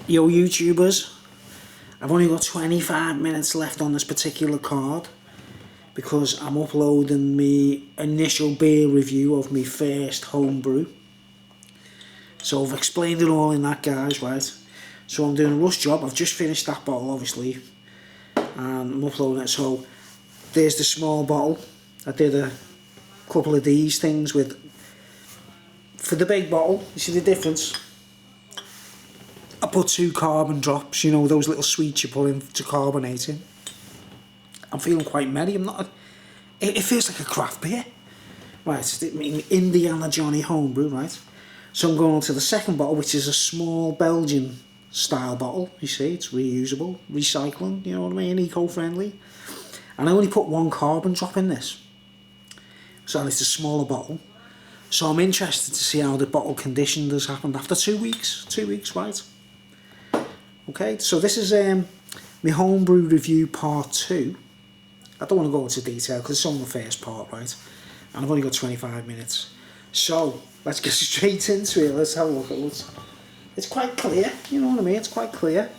Yo YouTubers, I've only got 25 minutes left on this particular card because I'm uploading my initial beer review of my first homebrew. So I've explained it all in that, guys, right? So I'm doing a rush job. I've just finished that bottle, obviously, and I'm uploading it. So there's the small bottle. I did a couple of these things with, for the big bottle, you see the difference? I put 2 carbon drops, you know, those little sweets you put in to carbonate in. I'm feeling quite merry. I'm not. It feels like a craft beer, right? Indiana Johnny homebrew, right? So I'm going on to the second bottle, which is a small Belgian style bottle. You see, it's reusable, recycling. You know what I mean? Eco-friendly. And I only put 1 carbon drop in this, so it's a smaller bottle. So I'm interested to see how the bottle condition has happened after 2 weeks. 2 weeks, right? Okay, so this is my homebrew review part 2. I don't want to go into detail because it's on the first part, right? And I've only got 25 minutes. So let's get straight into it. Let's have a look at it. It's quite clear, you know what I mean? It's quite clear.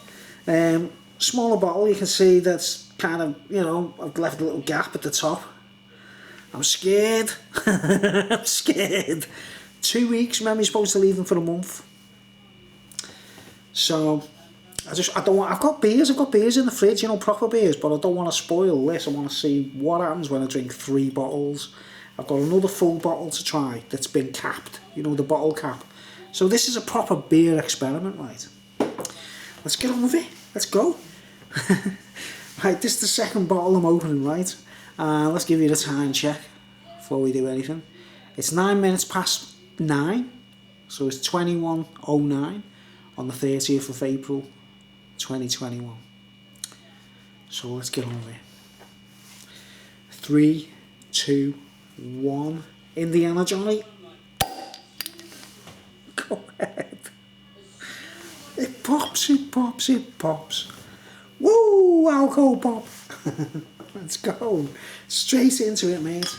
Smaller bottle, you can see that's kind of, you know, I've left a little gap at the top. I'm scared. I'm scared. 2 weeks, remember you're supposed to leave them for a month. So I don't want, I've got beers in the fridge, you know, proper beers, but I don't want to spoil this. I want to see what happens when I drink 3 bottles. I've got another full bottle to try that's been capped, you know, the bottle cap. So this is a proper beer experiment, right? Let's get on with it. Let's go. Right, this is the second bottle I'm opening, right? Let's give you the time check before we do anything. It's 9 minutes past 9, so it's 21:09 on the 30th of April 2021. So let's get on with it. 3, 2, 1. Indiana Johnny. Go ahead. It pops, it pops, it pops. Woo! Alcohol pop. Let's go. Straight into it, mate.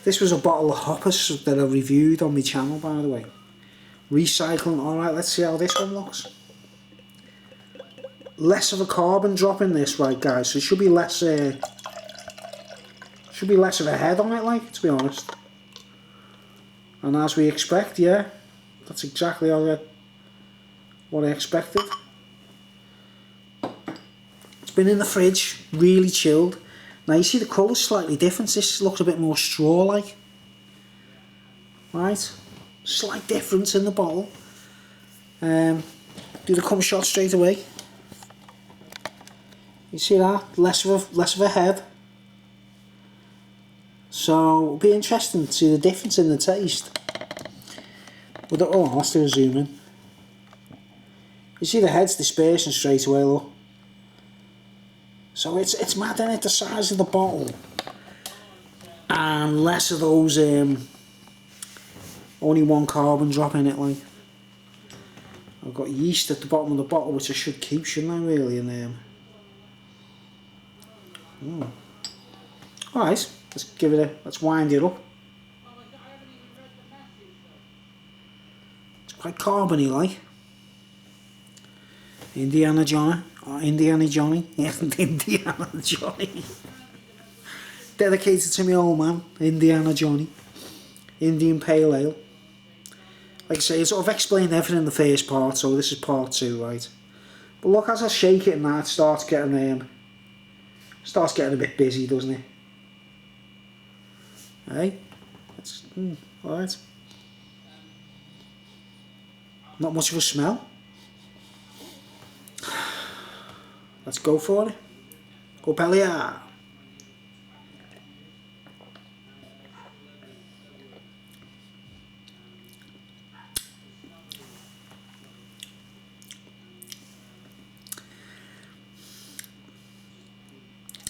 This was a bottle of hoppers that I reviewed on my channel, by the way. Recycling. Alright, let's see how this one looks. Less of a carbon drop in this, right, guys? So it should be less of a head on it, like, to be honest. And as we expect, yeah, that's exactly what I expected. It's been in the fridge, really chilled. Now you see the colour's slightly different. This looks a bit more straw-like. Right? Slight difference in the bottle. Do the cum shot straight away. You see that? Less of a head. So it'll be interesting to see the difference in the taste. Oh, let's do a zoom in. You see the head's dispersing straight away, look. So it's mad, isn't it? The size of the bottle. And less of those, only 1 carbon drop in it, like. I've got yeast at the bottom of the bottle, which I should keep, shouldn't I, really? And Alright, let's wind it up. It's quite carbony, like. Indiana Johnny. Oh, Indiana Johnny. Yeah, Indiana Johnny. Dedicated to my old man, Indiana Johnny. Indian Pale Ale. Like I say, it's sort of explained everything in the first part, so this is part 2, right? But look, as I shake it and that, it starts getting a bit busy, doesn't it? Hey? Alright. Not much of a smell. Let's go for it. Go Pelia.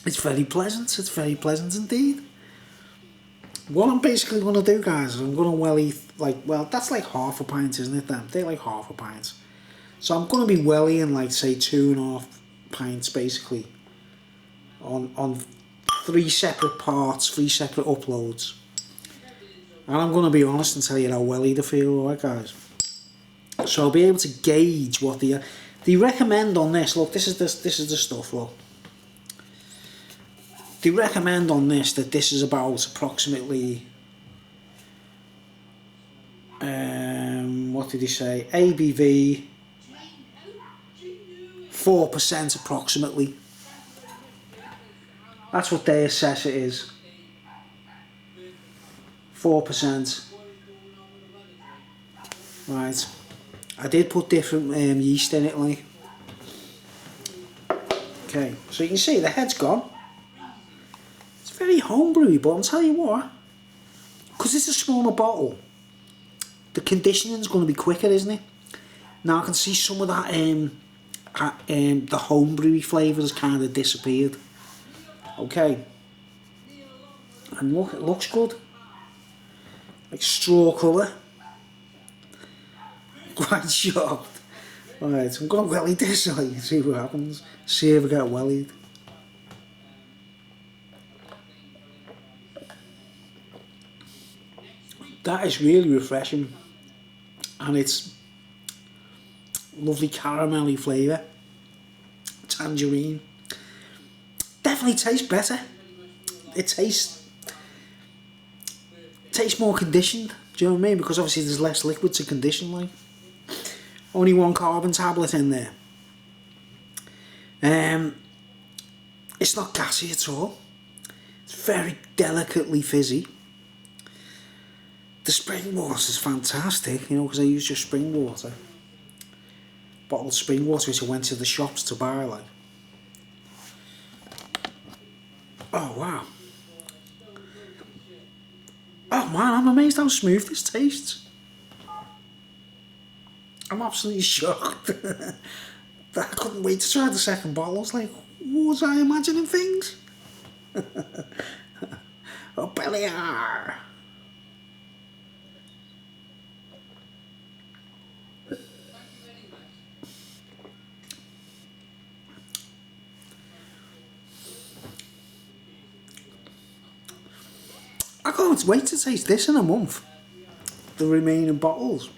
It's very pleasant. It's very pleasant indeed. What I'm basically going to do, guys, is I'm going to well, that's like half a pint, isn't it, then? They're like half a pint. So I'm going to be wellying, like, say, 2.5 pints, basically, on 3 separate parts, 3 separate uploads. And I'm going to be honest and tell you how welly they feel, alright, guys? So I'll be able to gauge what they recommend on this. Look, this is the stuff. Look, they recommend on this that this is about approximately. What did he say? ABV 4% approximately. That's what they assess it is. 4%. Right. I did put different yeast in it, like. Okay, so you can see the head's gone. It's very homebrewy, but I'll tell you what, because it's a smaller bottle, the conditioning's going to be quicker, isn't it? Now I can see some of that, the homebrewy flavour has kind of disappeared. Okay. And look, it looks good. Like straw colour. Quite shocked. Alright, I'm going to welly this so you can see what happens. See if I get wellied. That is really refreshing. And it's lovely caramelly flavour. Tangerine. Definitely tastes better. It tastes more conditioned. Do you know what I mean? Because obviously there's less liquid to condition, like. Only one carbon tablet in there. It's not gassy at all. It's very delicately fizzy. The spring water is fantastic, you know, because I use just spring water. Bottled spring water which I went to the shops to buy, like. Oh wow. Oh man, I'm amazed how smooth this tastes. I'm absolutely shocked. I couldn't wait to try the second bottle. I was like, was I imagining things? Oh, Belliar! I can't wait to taste this in a month. The remaining bottles.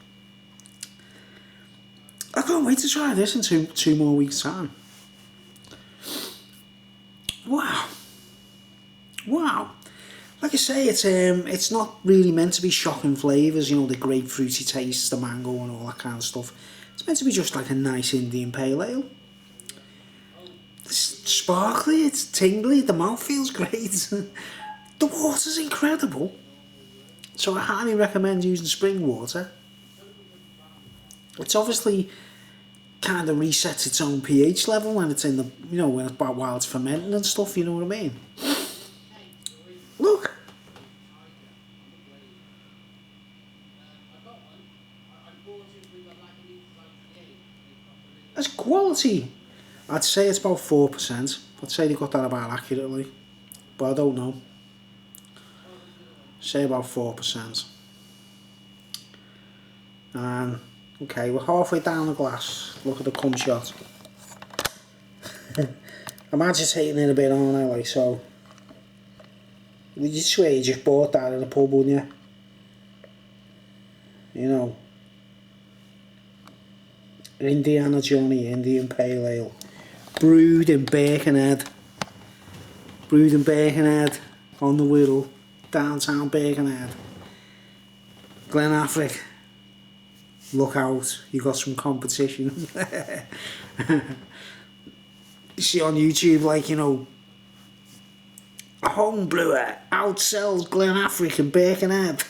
I can't wait to try this in two more weeks' time. Wow. Wow. Like I say, it's not really meant to be shocking flavours, you know, the grapefruity tastes, the mango and all that kind of stuff. It's meant to be just like a nice Indian pale ale. It's sparkly, it's tingly, the mouth feels great. The water's incredible. So I highly recommend using spring water. It's obviously kind of resets its own pH level when it's in the, you know, while it's fermenting and stuff, you know what I mean? Look. That's quality. I'd say it's about 4%. I'd say they got that about accurately. But I don't know. Say about 4%. And okay, we're halfway down the glass. Look at the cum shot. I'm agitating it a bit, aren't I? Like, so. Did you swear you just bought that in a pub, wouldn't you? You know. Indiana Johnny, Indian Pale Ale. Brewed in Birkenhead. Brewed in Birkenhead. On the Wirral. Downtown Birkenhead. Glen Affric. Look out, you got some competition. You see on YouTube, like, you know, a home brewer outsells Glen Affric and Birkenhead.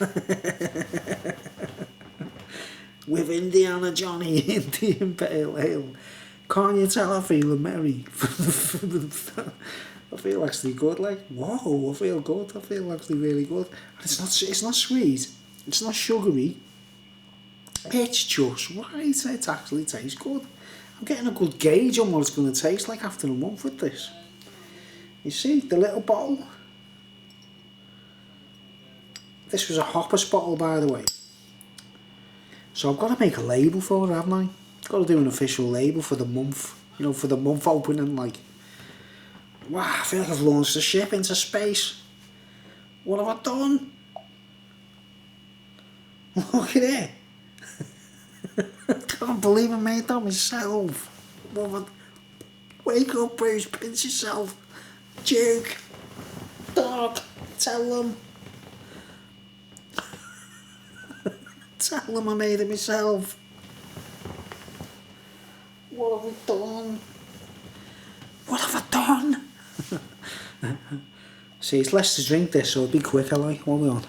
With Indiana Johnny, Indian Pale Ale. Can't you tell I feel merry? I feel actually good, like, whoa, I feel good, I feel actually really good. It's not sweet, it's not sugary. It's just right, it actually tastes good. I'm getting a good gauge on what it's going to taste like after a month with this. You see, the little bottle. This was a Hoppers bottle, by the way. So I've got to make a label for it, haven't I? I've got to do an official label for the month. You know, for the month opening, like. Wow, I feel like I've launched a ship into space. What have I done? Look at it. I can't believe I made that myself. Woman, wake up, Bruce, pinch yourself. Duke, dog, tell them. Tell them I made it myself. What have I done? What have I done? See, it's less to drink this, so it'll be quicker, like. What are we on?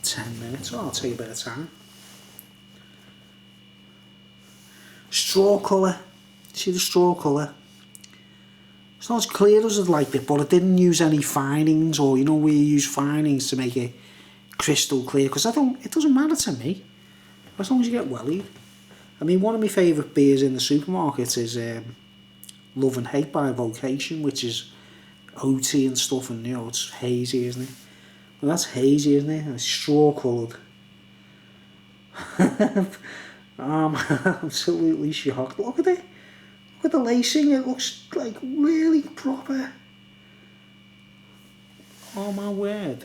10 minutes. Oh, I'll take a bit of time. Straw colour. See the straw colour? It's not as clear as I'd like it, but I didn't use any finings, or you know where you use finings to make it crystal clear, because it doesn't matter to me as long as you get wellied. I mean, one of my favourite beers in the supermarket is Love and Hate by Vocation, which is oaty and stuff, and you know, it's hazy, isn't it? Well, that's hazy, isn't it? And it's straw coloured. I'm absolutely shocked. Look at it. Look at the lacing. It looks like really proper. Oh my word.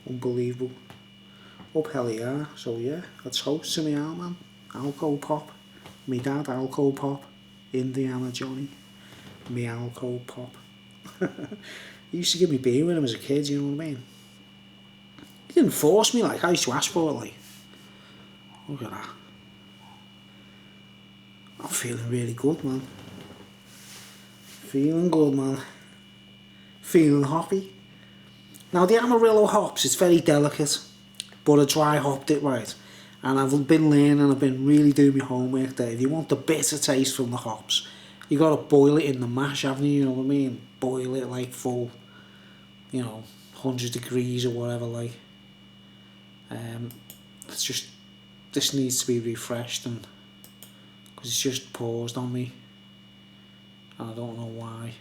Unbelievable. Up hell yeah. So yeah, let's host to me out, man. Alcohol pop. Me dad, alcohol pop. Indiana Johnny. Me alcohol pop. He used to give me beer when I was a kid, you know what I mean? He didn't force me, like, I used to ask for it, like. Look at that. I'm feeling really good, man. Feeling good, man. Feeling hoppy. Now, the Amarillo hops, it's very delicate, but I dry hopped it right. And I've been learning, I've been really doing my homework there. If you want the bitter taste from the hops, you got to boil it in the mash, haven't you? You know what I mean? Boil it like full, you know, 100 degrees or whatever, like. It's just, this needs to be refreshed, and because it's just paused on me, and I don't know why.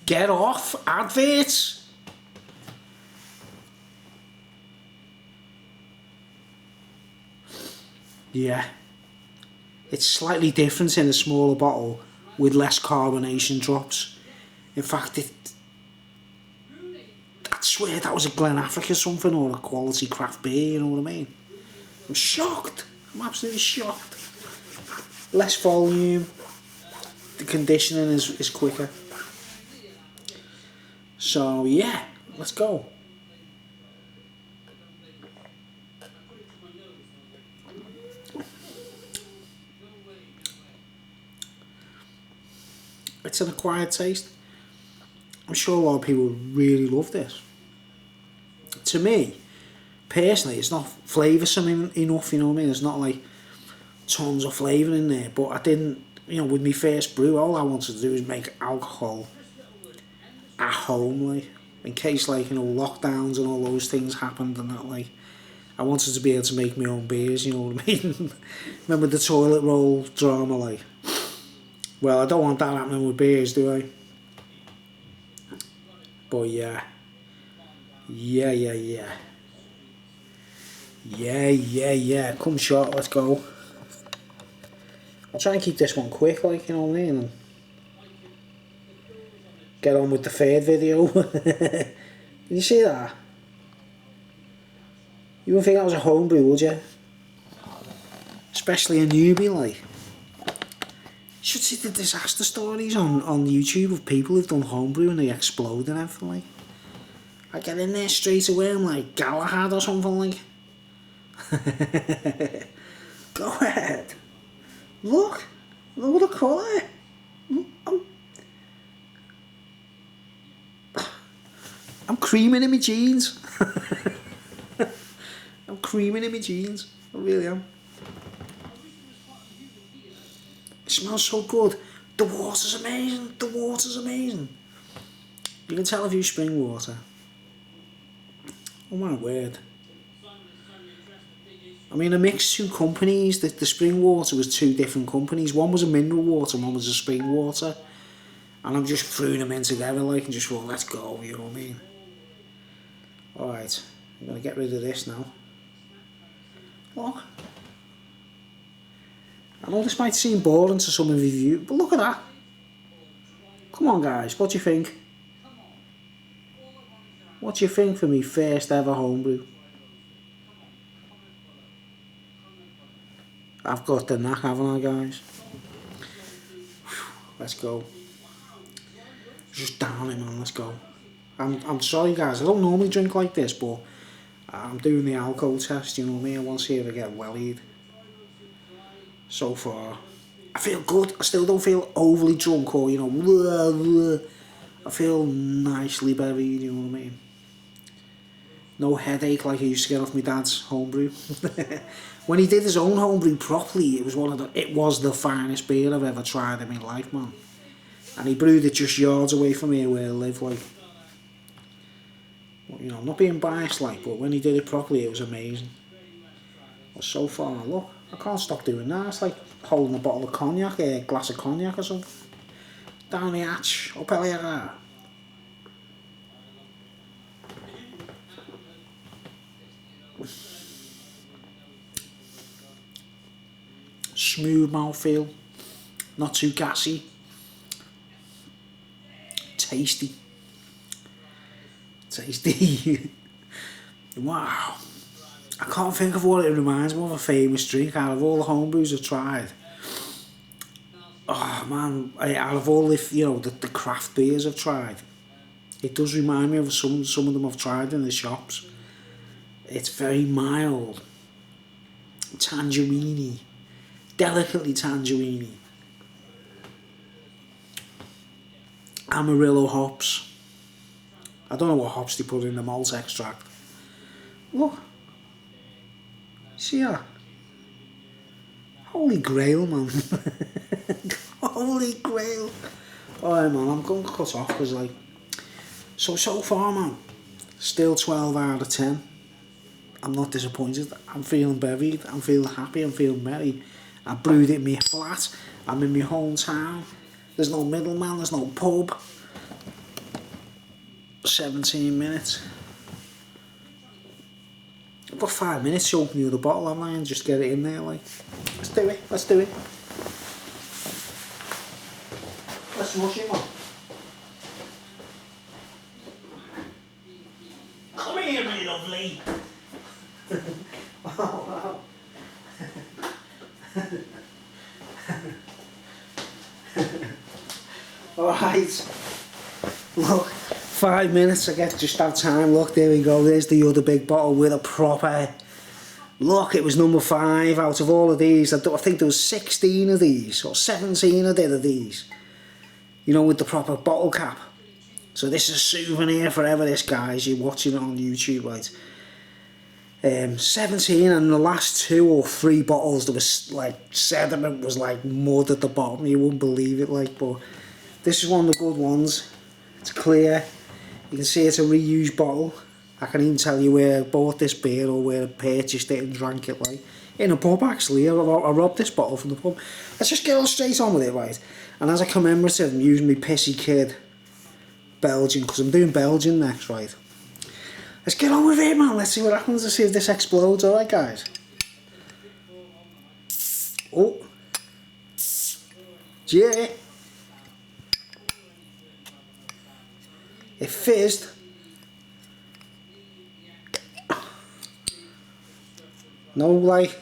Get off adverts. Yeah, it's slightly different in a smaller bottle with less carbonation drops. In fact, I swear that was a Glen Africa something, or a quality craft beer, you know what I mean? I'm shocked. I'm absolutely shocked. Less volume. The conditioning is quicker. So yeah, let's go. It's an acquired taste. I'm sure a lot of people really love this. To me, personally, it's not flavoursome enough, you know what I mean? There's not like tons of flavour in there, but I didn't, you know, with my first brew, all I wanted to do was make alcohol at home, like, in case, like, you know, lockdowns and all those things happened and that, like, I wanted to be able to make my own beers, you know what I mean? Remember the toilet roll drama, like? Well, I don't want that happening with beers, do I? But yeah. Yeah. Come short, let's go. I'll try and keep this one quick, like, you know what I mean? And get on with the third video. Did you see that? You wouldn't think that was a homebrew, would you? Especially a newbie, like. You should see the disaster stories on YouTube of people who've done homebrew and they explode and everything, like. I get in there straight away, I'm like Galahad or something, like. Go ahead. Look at the colour. I'm creaming in my jeans. I'm creaming in my jeans. I really am. It smells so good. The water's amazing. You can tell if you use spring water. Oh my word. I mean, I mixed two companies. The spring water was two different companies. One was a mineral water and one was a spring water. And I'm just throwing them in together, like, and just, well, let's go, you know what I mean? Alright, I'm going to get rid of this now. Look. I know this might seem boring to some of you, but look at that. Come on, guys, what do you think? What do you think for me first ever homebrew? I've got the knack, haven't I, guys? Let's go. Just down it, man. Let's go. I'm sorry, guys. I don't normally drink like this, but I'm doing the alcohol test. You know what I mean? I want to see if I get wellied. So far, I feel good. I still don't feel overly drunk or blah, blah. I feel nicely buried. You know what I mean? No headache like I used to get off my dad's homebrew. When he did his own homebrew properly, it was the finest beer I've ever tried in my life, man. And he brewed it just yards away from here where I live, like. Well, I'm not being biased, like, but when he did it properly, it was amazing. Well, so far, look, I can't stop doing that. It's like holding a bottle of cognac, a glass of cognac or something. Down the hatch, up there. Smooth mouthfeel, not too gassy. Tasty. Wow. I can't think of what it reminds me of a famous drink out of all the homebrews I've tried. Oh man, out of all the craft beers I've tried, it does remind me of some of them I've tried in the shops. It's very mild, tangerine-y, delicately tangerine-y. Amarillo hops. I don't know what hops they put in the malt extract. Look. See that? Holy grail, man. Holy grail. Alright, man, I'm going to cut off because, like, so far, man, still 12 out of 10. I'm not disappointed. I'm feeling buried. I'm feeling happy. I'm feeling merry. I brewed it in my flat. I'm in my hometown. There's no middleman. There's no pub. 17 minutes. I've got 5 minutes to open the other bottle, haven't I, and just get it in there, like. Let's do it. Let's do it. Let's rush it, man. Come here, my lovely. Oh, wow. Alright. Look, 5 minutes, I get just that time. Look, there we go. There's the other big bottle with a proper... Look, it was number 5 out of all of these. I think there was 16 of these, or 17 I did of these. With the proper bottle cap. So this is a souvenir forever, this, guys. You're watching it on YouTube, right? 17, and the last 2 or 3 bottles, there was, like, sediment was like mud at the bottom. You wouldn't believe it, like, but this is one of the good ones. It's clear. You can see it's a reused bottle. I can even tell you where I bought this beer or where I purchased it and drank it, like. In a pub, actually. I robbed this bottle from the pub. Let's just get all straight on with it, right? And as a commemorative, I'm using my pissy kid Belgian, because I'm doing Belgian next, right? Let's get on with it, man. Let's see what happens. Let's see if this explodes. Alright, guys. Oh. Yeah. It fizzed. No, like,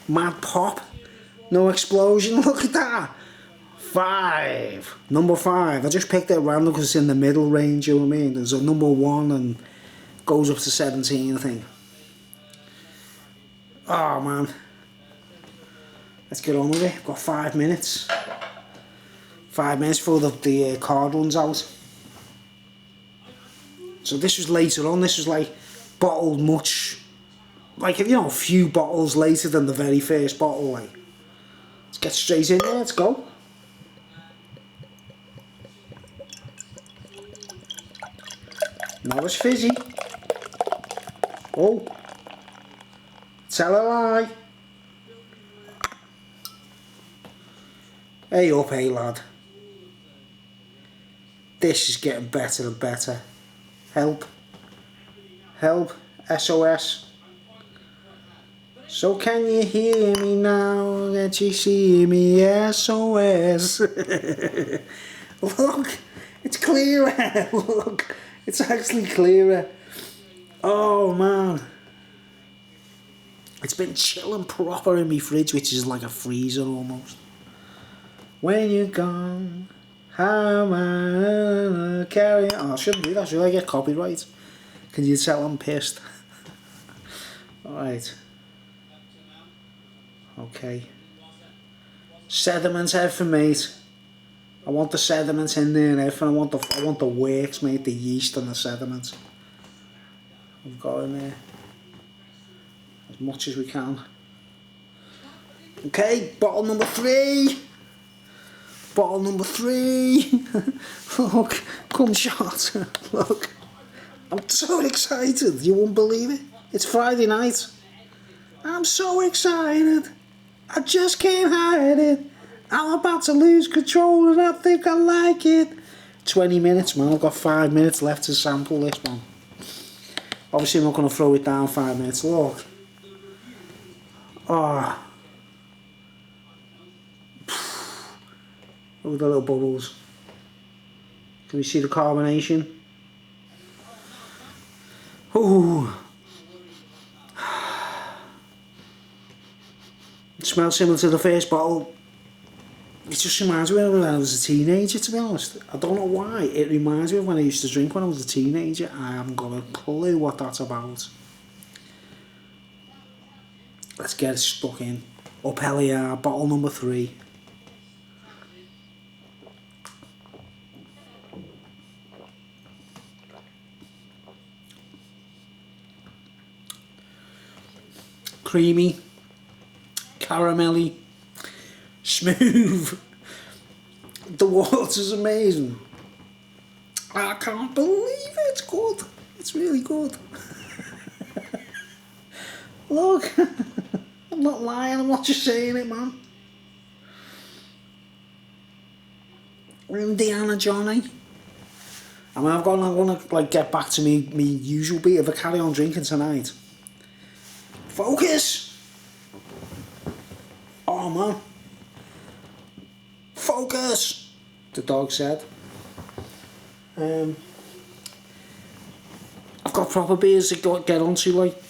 mad pop. No explosion. Look at that. 5. Number 5. I just picked it at random because it's in the middle range, you know what I mean? There's a number 1 and goes up to 17, I think. Oh, man. Let's get on with it. I've got 5 minutes. 5 minutes before the card runs out. So this was later on. This was like bottled much, like, a few bottles later than the very first bottle, like. Let's get straight in there. Let's go. Now it's fizzy. Oh. Tell a lie. Hey up, hey lad. This is getting better and better. Help. Help. SOS. So can you hear me now? That you see me? SOS. Look. It's clear. Look. It's actually clearer. Oh man. It's been chilling proper in my fridge, which is like a freezer almost. When you're gone, how am I carry on? Oh, I shouldn't do that, should I get copyright? Can you tell I'm pissed? Alright. Okay. Sediment everything, mate. I want the sediment in there and everything. I want the works, mate, the yeast and the sediment. I've got in there. As much as we can. Okay, bottle number 3. Bottle number 3. Look, come shot. Look. I'm so excited. You won't believe it. It's Friday night. I'm so excited. I just can't hide it. I'm about to lose control and I think I like it. 20 minutes, man. I've got 5 minutes left to sample this one. Obviously, I'm not going to throw it down 5 minutes. Look. Oh. Look at the little bubbles. Can you see the carbonation? Ooh. It smells similar to the first bottle. It just reminds me of when I was a teenager, to be honest. I don't know why. It reminds me of when I used to drink when I was a teenager. I haven't got a clue what that's about. Let's get it stuck in. Up hell yeah, bottle number 3. Creamy, caramelly, smooth. The water's amazing. I can't believe it. It's good. It's really good. Look, I'm not lying. I'm not just saying it, man. Indiana Johnny. I mean, I'm gonna like get back to me usual beat of a carry on drinking tonight. Focus! Oh man. Focus! The dog said. I've got proper beers to get onto, like.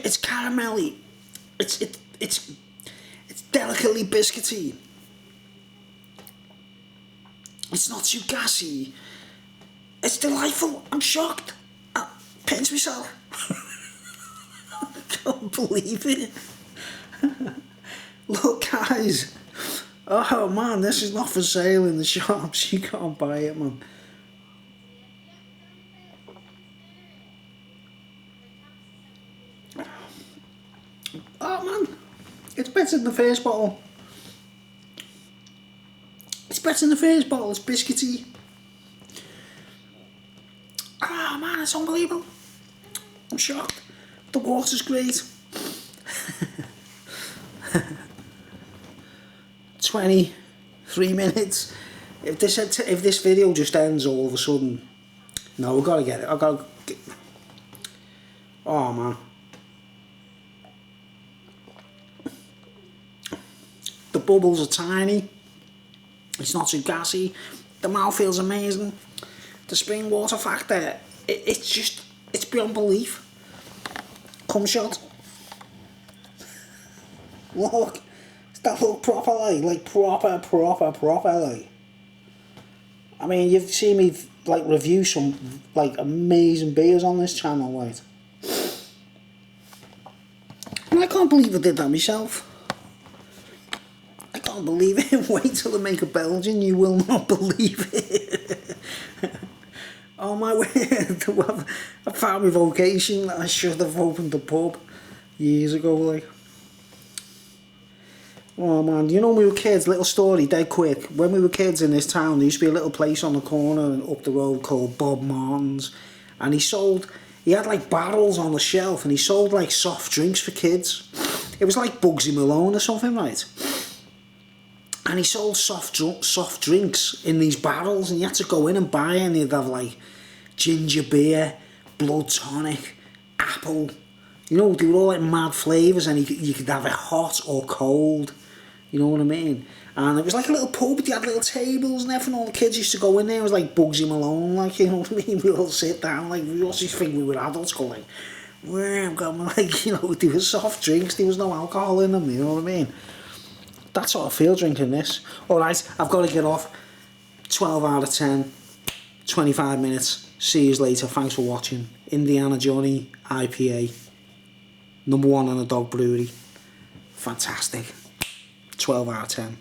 It's caramelly. It's delicately biscuity. It's not too gassy. It's delightful. I'm shocked. I pinch myself. I can't believe it. Look, guys. Oh man, this is not for sale in the shops. You can't buy it, man. Oh man, it's better than the first bottle. It's better than the first bottle. It's biscuity. Ah man, it's unbelievable. I'm shocked. The water's great. 23 minutes. If this video just ends all of a sudden, no, we've got to get it. Oh man. The bubbles are tiny. It's not too gassy. The mouth feels amazing. The spring water factor, it's beyond belief. Cum shot. Look, does that look proper like proper like? I mean, you've seen me like review some like amazing beers on this channel, right? And I can't believe I did that myself. I can't believe it. Wait till they make a Belgian, you will not believe it. Oh my word, I found my vocation. I should have opened a pub years ago, like. Oh man, you know when we were kids, little story, dead quick. When we were kids in this town, there used to be a little place on the corner and up the road called Bob Martin's. And he had like barrels on the shelf and he sold like soft drinks for kids. It was like Bugsy Malone or something, right? And he sold soft drinks in these barrels and you had to go in and buy it and he'd have like ginger beer, blood tonic, apple. You know, they were all like mad flavours and you could have it hot or cold. You know what I mean? And it was like a little pub, they had little tables and everything, all the kids used to go in there, it was like Bugsy Malone, like, you know what I mean, we all sit down, like, we also think we were adults going, where I'm going, like, you know, there was soft drinks, there was no alcohol in them, you know what I mean? That's what I feel drinking this. Alright, I've got to get off. 12 out of 10, 25 minutes, see you later, thanks for watching. Indiana Johnny IPA, #1 on a dog brewery, fantastic, 12 out of 10.